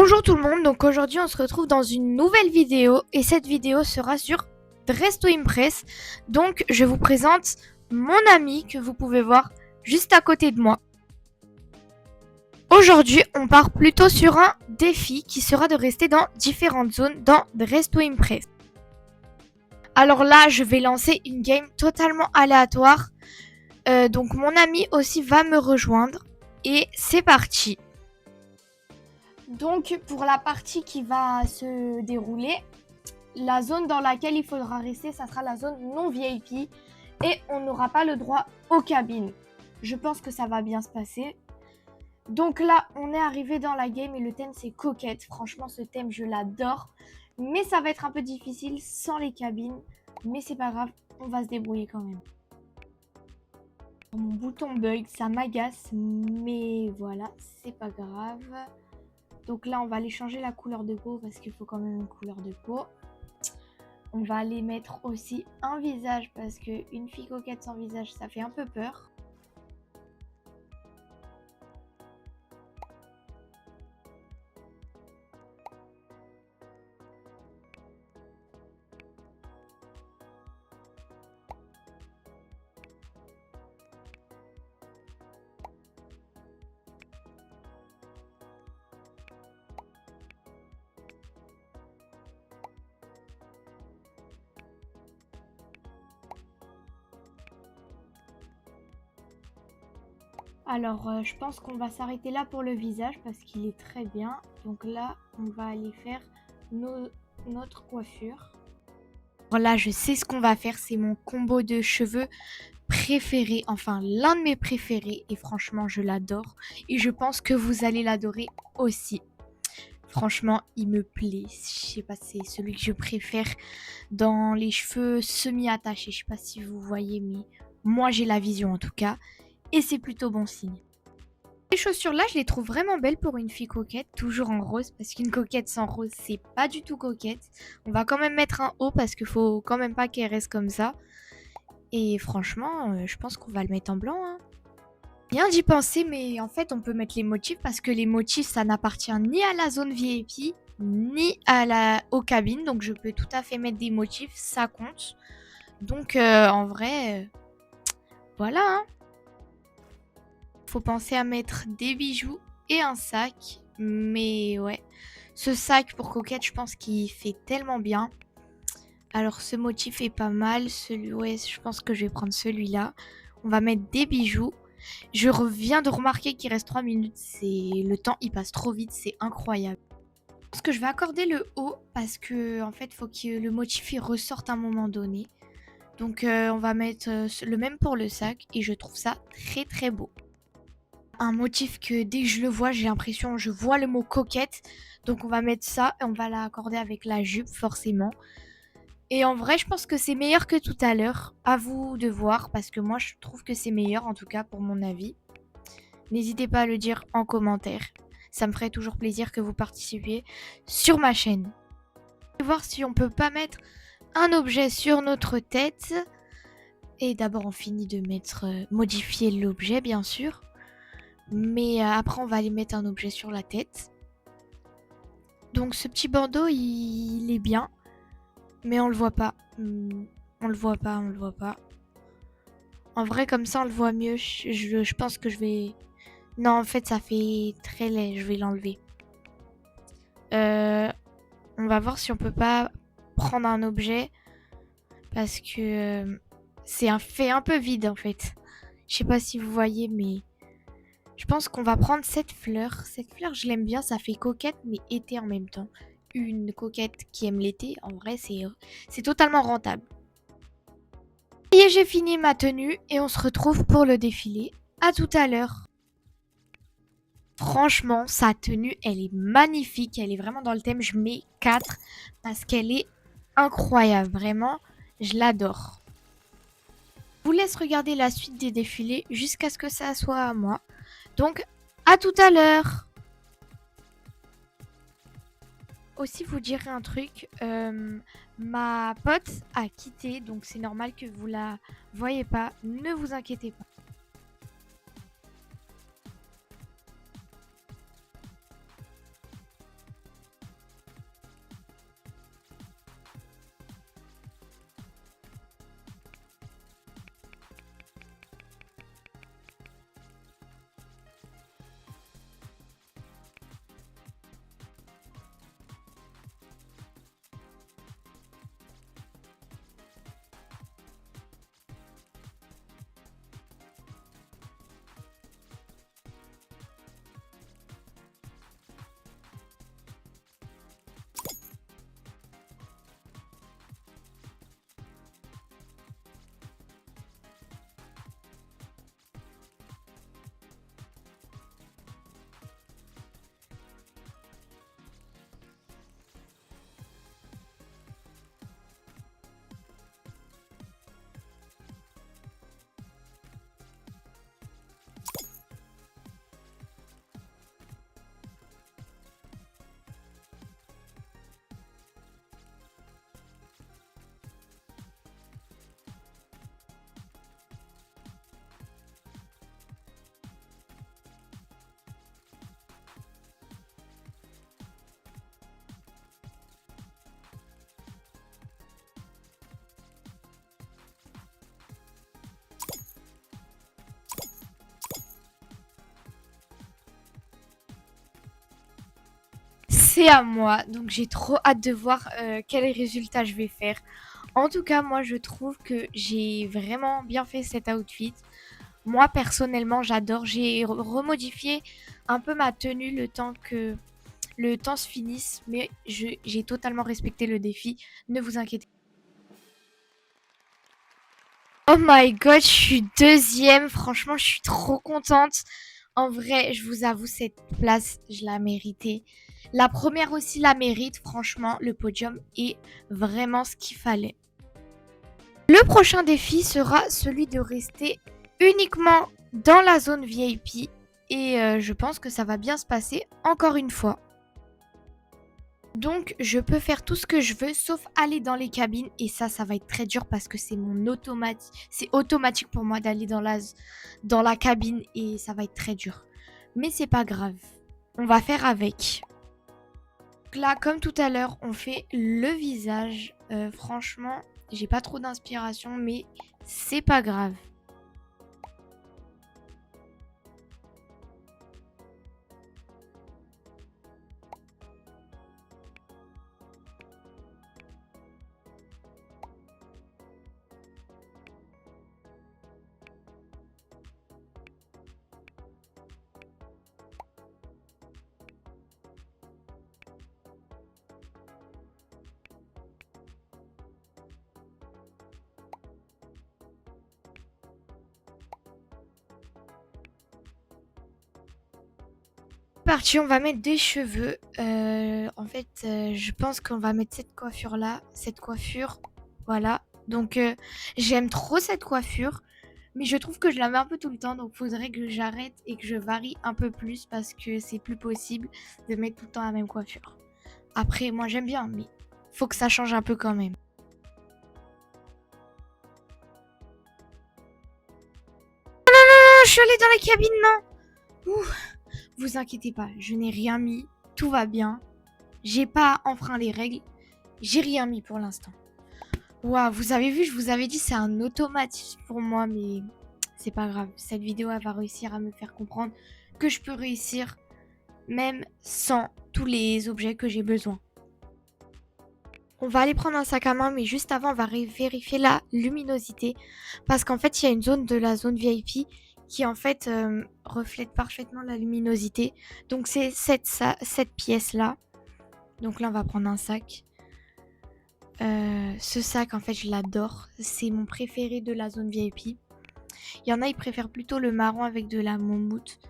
Bonjour tout le monde, donc aujourd'hui on se retrouve dans une nouvelle vidéo et cette vidéo sera sur Dress to Impress. Donc je vous présente mon ami que vous pouvez voir juste à côté de moi. Aujourd'hui on part plutôt sur un défi qui sera de rester dans différentes zones dans Dress to Impress. Alors là je vais lancer une game totalement aléatoire, donc mon ami aussi va me rejoindre et c'est parti. Donc pour la partie qui va se dérouler, la zone dans laquelle il faudra rester, ça sera la zone non VIP et on n'aura pas le droit aux cabines. Je pense que ça va bien se passer. Donc là, on est arrivé dans la game et le thème c'est coquette. Franchement, ce thème, je l'adore. Mais ça va être un peu difficile sans les cabines. Mais c'est pas grave, on va se débrouiller quand même. Mon bouton bug, ça m'agace, mais voilà, c'est pas grave. Donc là, on va aller changer la couleur de peau parce qu'il faut quand même une couleur de peau. On va aller mettre aussi un visage parce qu'une fille coquette sans visage, ça fait un peu peur. Alors, je pense qu'on va s'arrêter là pour le visage parce qu'il est très bien. Donc là, on va aller faire notre coiffure. Alors là, je sais ce qu'on va faire. C'est mon combo de cheveux préféré. Enfin, l'un de mes préférés. Et franchement, je l'adore. Et je pense que vous allez l'adorer aussi. Franchement, il me plaît. Je sais pas, c'est celui que je préfère dans les cheveux semi-attachés. Je sais pas si vous voyez, mais moi, j'ai la vision en tout cas. Et c'est plutôt bon signe. Ces chaussures-là, je les trouve vraiment belles pour une fille coquette, toujours en rose, parce qu'une coquette sans rose, c'est pas du tout coquette. On va quand même mettre un haut, parce qu'il faut quand même pas qu'elle reste comme ça. Et franchement, je pense qu'on va le mettre en blanc, hein. Bien d'y penser, mais en fait, on peut mettre les motifs, parce que les motifs, ça n'appartient ni à la zone VIP, ni aux cabines. Donc, je peux tout à fait mettre des motifs, ça compte. Donc, en vrai, voilà, hein. Faut penser à mettre des bijoux et un sac. Mais ouais, ce sac pour coquette, je pense qu'il fait tellement bien. Alors ce motif est pas mal. Ouais, je pense que je vais prendre celui-là. On va mettre des bijoux. Je reviens de remarquer qu'il reste 3 minutes. Le temps, il passe trop vite. C'est incroyable. Je pense que je vais accorder le haut parce que en fait, il faut que le motif il ressorte à un moment donné. Donc on va mettre le même pour le sac et je trouve ça très très beau. Un motif que dès que je le vois, j'ai l'impression, je vois le mot coquette. Donc on va mettre ça et on va l'accorder avec la jupe forcément. Et en vrai, je pense que c'est meilleur que tout à l'heure. À vous de voir parce que moi, je trouve que c'est meilleur en tout cas pour mon avis. N'hésitez pas à le dire en commentaire. Ça me ferait toujours plaisir que vous participiez sur ma chaîne. On va voir si on peut pas mettre un objet sur notre tête. Et d'abord, on finit de mettre modifier l'objet, bien sûr. Mais après, on va aller mettre un objet sur la tête. Donc ce petit bandeau, il est bien. Mais on le voit pas. On le voit pas, on le voit pas. En vrai, comme ça, on le voit mieux. Je pense que je vais... Non, en fait, ça fait très laid. Je vais l'enlever. On va voir si on peut pas prendre un objet. Parce que c'est un fait un peu vide, en fait. Je sais pas si vous voyez, mais... Je pense qu'on va prendre cette fleur. Cette fleur, je l'aime bien. Ça fait coquette, mais été en même temps. Une coquette qui aime l'été, en vrai, c'est totalement rentable. Et j'ai fini ma tenue et on se retrouve pour le défilé. À tout à l'heure. Franchement, sa tenue, elle est magnifique. Elle est vraiment dans le thème. Je mets 4 parce qu'elle est incroyable. Vraiment, je l'adore. Je vous laisse regarder la suite des défilés jusqu'à ce que ça soit à moi. Donc, à tout à l'heure. Aussi vous dire un truc, ma pote a quitté, donc c'est normal que vous la voyez pas, ne vous inquiétez pas. c'est à moi. Donc j'ai trop hâte de voir quel résultat je vais faire. En tout cas, moi je trouve que j'ai vraiment bien fait cet outfit. Moi personnellement, j'adore. J'ai remodifié un peu ma tenue le temps que le temps se finisse, mais j'ai totalement respecté le défi. Ne vous inquiétez pas. Oh my god, je suis deuxième. Franchement, je suis trop contente. En vrai, je vous avoue, cette place, je la méritais. La première aussi la mérite. Franchement, le podium est vraiment ce qu'il fallait. Le prochain défi sera celui de rester uniquement dans la zone VIP. Et je pense que ça va bien se passer encore une fois. Donc, je peux faire tout ce que je veux, sauf aller dans les cabines. Et ça va être très dur parce que c'est mon automatique. C'est automatique pour moi d'aller dans la cabine et ça va être très dur. Mais c'est pas grave. On va faire avec. Donc là, comme tout à l'heure, on fait le visage. Franchement, j'ai pas trop d'inspiration, mais c'est pas grave. Parti, on va mettre des cheveux. Je pense qu'on va mettre cette coiffure-là. Cette coiffure, voilà. Donc, j'aime trop cette coiffure. Mais je trouve que je la mets un peu tout le temps. Donc, faudrait que j'arrête et que je varie un peu plus. Parce que c'est plus possible de mettre tout le temps la même coiffure. Après, moi, j'aime bien. Mais faut que ça change un peu quand même. Non, je suis allée dans la cabine, non. Ouh, vous inquiétez pas. Je n'ai rien mis. Tout va bien. J'ai pas enfreint les règles. J'ai rien mis pour l'instant. Waouh, vous avez vu, je vous avais dit, c'est un automatisme pour moi, mais c'est pas grave. Cette vidéo, elle va réussir à me faire comprendre que je peux réussir même sans tous les objets que j'ai besoin. On va aller prendre un sac à main, mais juste avant, on va vérifier la luminosité. Parce qu'en fait, il y a une zone de la zone VIP qui, en fait, reflète parfaitement la luminosité. Donc, c'est cette pièce-là. Donc là, on va prendre un sac. Ce sac, en fait, je l'adore. C'est mon préféré de la zone VIP. Il y en a, ils préfèrent plutôt le marron avec de la moumoute.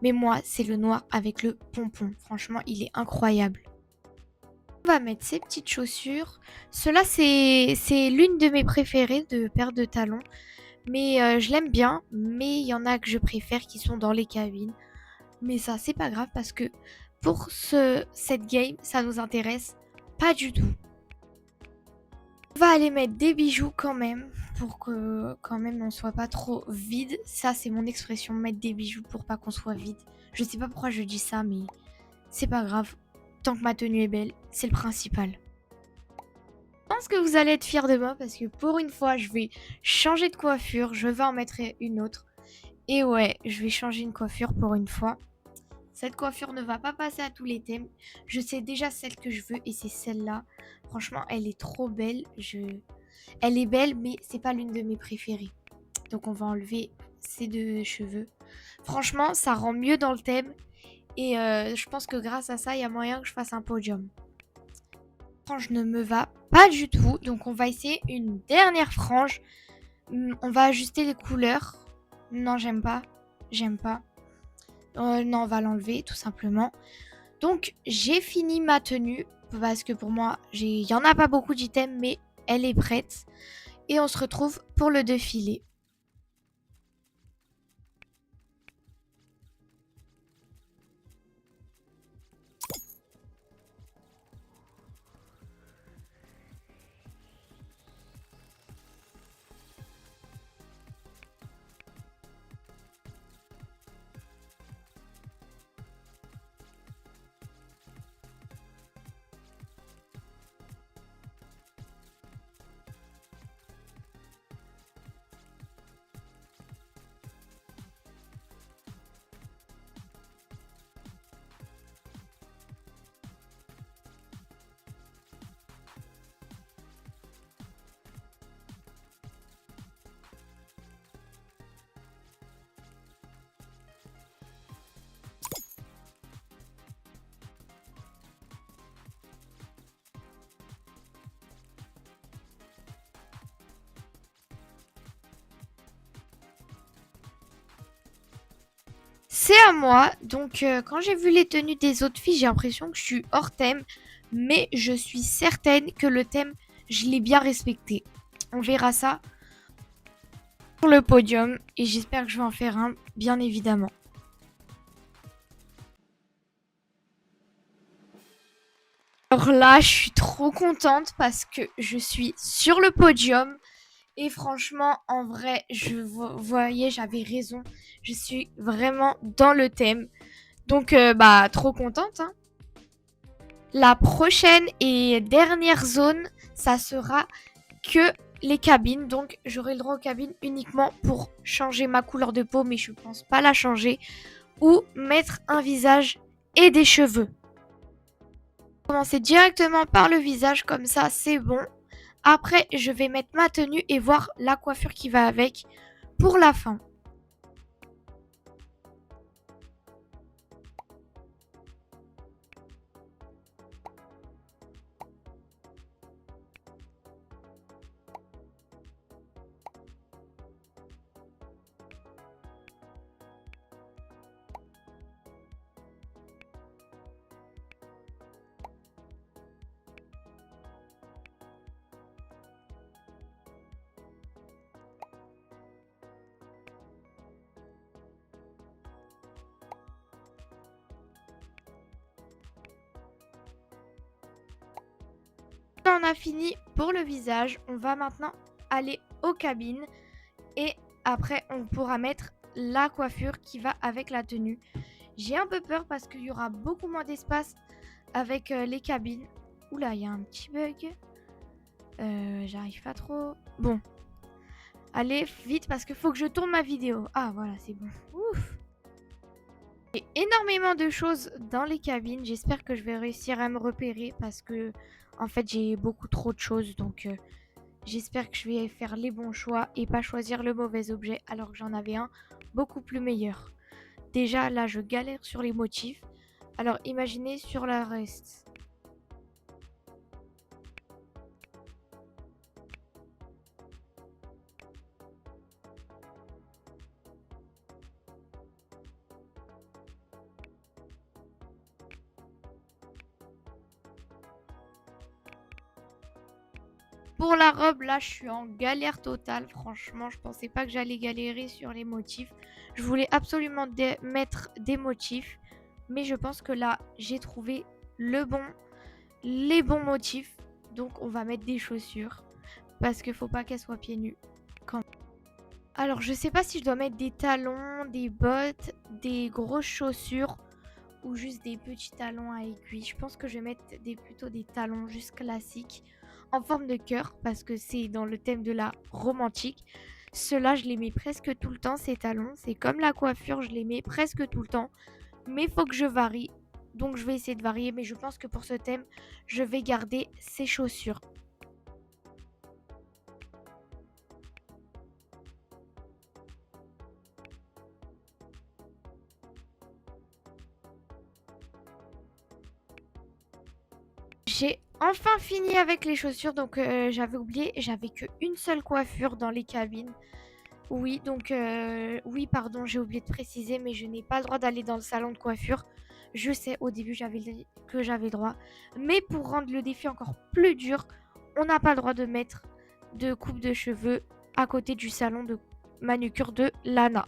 Mais moi, c'est le noir avec le pompon. Franchement, il est incroyable. On va mettre ces petites chaussures. Cela, c'est l'une de mes préférées de paire de talons. Mais je l'aime bien. Mais il y en a que je préfère qui sont dans les cabines. Mais ça, c'est pas grave parce que pour cette game, ça nous intéresse pas du tout. On va aller mettre des bijoux quand même, pour que quand même on soit pas trop vide. Ça, c'est mon expression, mettre des bijoux pour pas qu'on soit vide. Je sais pas pourquoi je dis ça, mais c'est pas grave. Tant que ma tenue est belle, c'est le principal. Je pense que vous allez être fiers de moi parce que pour une fois, je vais changer de coiffure. Je vais en mettre une autre. Et ouais, je vais changer une coiffure pour une fois. Cette coiffure ne va pas passer à tous les thèmes. Je sais déjà celle que je veux et c'est celle-là. Franchement, elle est trop belle. Elle est belle, mais c'est pas l'une de mes préférées. Donc on va enlever ces deux cheveux. Franchement, ça rend mieux dans le thème. Et je pense que grâce à ça, il y a moyen que je fasse un podium. La frange ne me va pas du tout. Donc on va essayer une dernière frange. On va ajuster les couleurs. Non, j'aime pas. J'aime pas. Non, on va l'enlever tout simplement. Donc j'ai fini ma tenue. Parce que pour moi, il y en a pas beaucoup d'items, mais elle est prête. Et on se retrouve pour le défilé. c'est à moi. Donc, quand j'ai vu les tenues des autres filles, j'ai l'impression que je suis hors thème. Mais je suis certaine que le thème, je l'ai bien respecté. On verra ça sur le podium. Et j'espère que je vais en faire un, bien évidemment. Alors là, je suis trop contente parce que je suis sur le podium. Et franchement, en vrai, voyais, j'avais raison. Je suis vraiment dans le thème. Donc, bah, trop contente, hein. La prochaine et dernière zone, ça sera que les cabines. Donc, j'aurai le droit aux cabines uniquement pour changer ma couleur de peau, mais je pense pas la changer. Ou mettre un visage et des cheveux. Commencer directement par le visage, comme ça, c'est bon. Après, je vais mettre ma tenue et voir la coiffure qui va avec pour la fin. On a fini pour le visage. On va maintenant aller aux cabines. Et après, on pourra mettre la coiffure qui va avec la tenue. J'ai un peu peur parce qu'il y aura beaucoup moins d'espace avec les cabines. Oula, il y a un petit bug. J'arrive pas trop. Bon. Allez, vite parce qu'il faut que je tourne ma vidéo. Ah, voilà, c'est bon. Ouf. Il y a énormément de choses dans les cabines. J'espère que je vais réussir à me repérer parce que, en fait, j'ai beaucoup trop de choses. Donc, j'espère que je vais faire les bons choix et pas choisir le mauvais objet alors que j'en avais un beaucoup plus meilleur. Déjà, là, je galère sur les motifs. Alors, imaginez sur le reste. Pour la robe, là, je suis en galère totale. Franchement, je pensais pas que j'allais galérer sur les motifs. Je voulais absolument mettre des motifs. Mais je pense que là, j'ai trouvé les bons motifs. Donc, on va mettre des chaussures. Parce qu'il faut pas qu'elles soient pieds nus. Alors, je sais pas si je dois mettre des talons, des bottes, des grosses chaussures ou juste des petits talons à aiguilles. Je pense que je vais mettre plutôt des talons juste classiques en forme de cœur parce que c'est dans le thème de la romantique. Ceux-là, je les mets presque tout le temps, ces talons. C'est comme la coiffure, je les mets presque tout le temps. Mais il faut que je varie. Donc, je vais essayer de varier. Mais je pense que pour ce thème, je vais garder ces chaussures. J'ai enfin fini avec les chaussures, donc j'avais oublié, j'avais qu'une seule coiffure dans les cabines. Oui, donc oui, pardon, j'ai oublié de préciser, mais je n'ai pas le droit d'aller dans le salon de coiffure. Je sais, au début, j'avais dit que j'avais le droit. Mais pour rendre le défi encore plus dur, on n'a pas le droit de mettre de coupe de cheveux à côté du salon de manucure de Lana.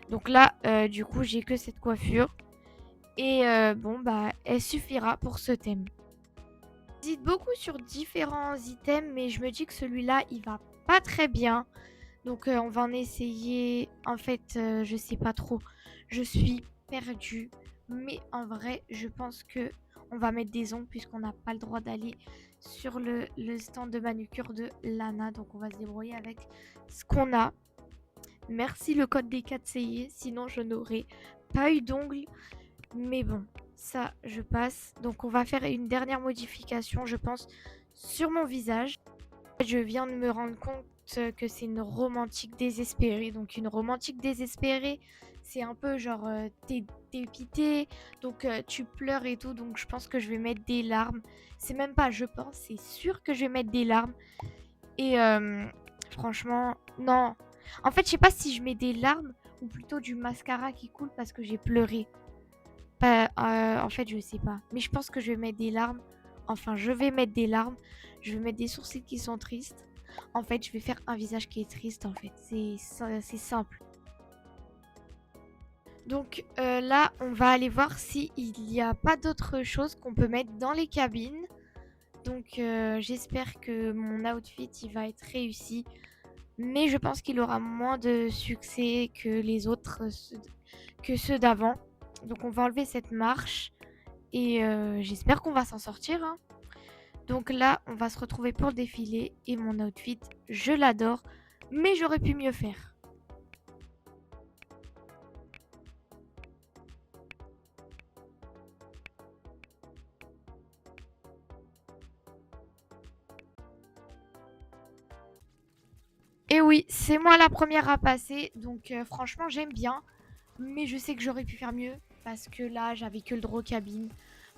Donc là, du coup, j'ai que cette coiffure. Et bon, bah, elle suffira pour ce thème. J'hésite beaucoup sur différents items, mais je me dis que celui-là, il va pas très bien. Donc, on va en essayer. En fait, je sais pas trop. Je suis perdue. Mais en vrai, je pense que on va mettre des ongles puisqu'on n'a pas le droit d'aller sur le stand de manucure de Lana. Donc, on va se débrouiller avec ce qu'on a. Merci le code des 4 CI. Sinon, je n'aurais pas eu d'ongles. Mais bon, ça, je passe. Donc, on va faire une dernière modification, je pense, sur mon visage. Je viens de me rendre compte que c'est une romantique désespérée. Donc, une romantique désespérée, c'est un peu genre, t'es dépité, donc tu pleures et tout. Donc, je pense que je vais mettre des larmes. C'est même pas, je pense, c'est sûr que je vais mettre des larmes. Et franchement, non. En fait, je sais pas si je mets des larmes ou plutôt du mascara qui coule parce que j'ai pleuré. En fait, je sais pas. Mais je pense que je vais mettre des larmes. Enfin, je vais mettre des larmes. Je vais mettre des sourcils qui sont tristes. En fait, je vais faire un visage qui est triste, en fait. C'est simple. Donc là, on va aller voir s'il n'y a pas d'autre chose qu'on peut mettre dans les cabines. Donc j'espère que mon outfit, il va être réussi. Mais je pense qu'il aura moins de succès que les autres, que ceux d'avant. Donc on va enlever cette marche. Et j'espère qu'on va s'en sortir, hein. Donc là, on va se retrouver pour le défilé. Et mon outfit, je l'adore. Mais j'aurais pu mieux faire. Et oui, c'est moi la première à passer. Donc franchement, j'aime bien. Mais je sais que j'aurais pu faire mieux. Parce que là, j'avais que le draw cabine.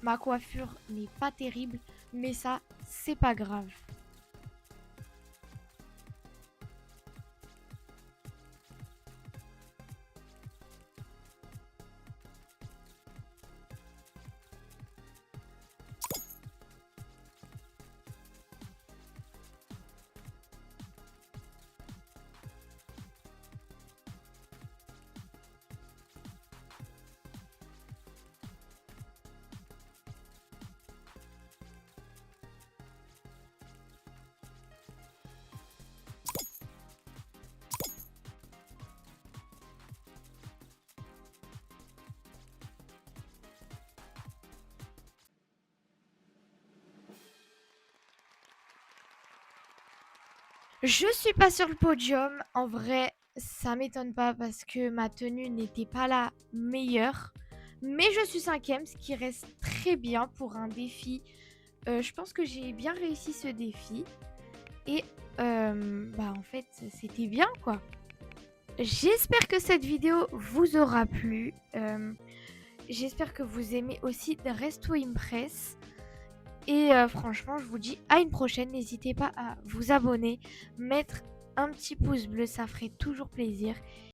Ma coiffure n'est pas terrible. Mais ça, c'est pas grave. Je suis pas sur le podium. En vrai, ça m'étonne pas parce que ma tenue n'était pas la meilleure. Mais je suis cinquième, ce qui reste très bien pour un défi. Je pense que j'ai bien réussi ce défi. Et bah en fait, c'était bien quoi. J'espère que cette vidéo vous aura plu. J'espère que vous aimez aussi Resto Impress. Et franchement, je vous dis à une prochaine. N'hésitez pas à vous abonner, mettre un petit pouce bleu, ça ferait toujours plaisir.